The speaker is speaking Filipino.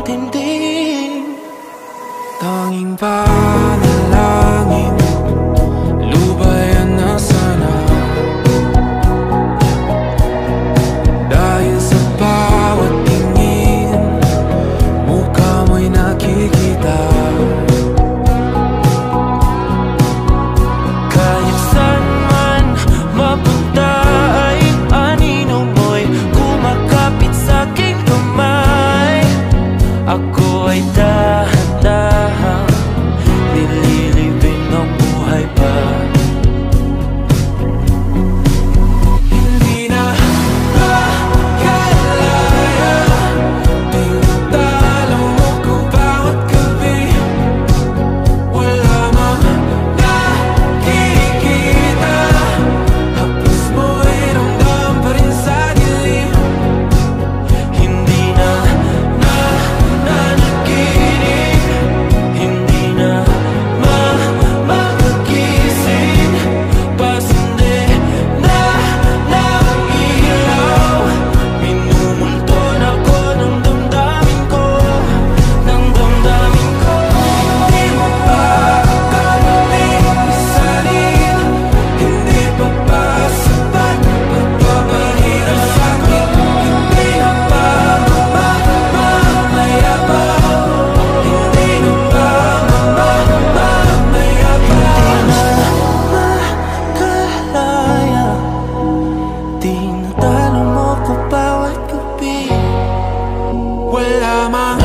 tindi. Tanging panalangin, lubayan na sana. Dahil sa bawat tingin, mukha mo'y nakikita. Kahit saan man mapunta ay anino mo'y kumakapit sa'king kamay. Ako ay dahan-dahang nililibing ang buhay pa. Hindi na makalaya, tinatalo mo ko bawat gabi. Wala mang nakikita, haplos mo'y ramdam pa rin sa dilim. Hindi na nanaginip, hindi na makagising. Pasindi na ng ilaw, minumulton ako ng damdamin ko, ng damdamin ko. Hindi mo pa kami isalin, hindi pa ba sapat pagpapahirap sa'kin? Hindi na ba mamamayabang? Hindi na ba mamamayabang? Makalaya, tinatalo mo ko bawat gabi. Wala mang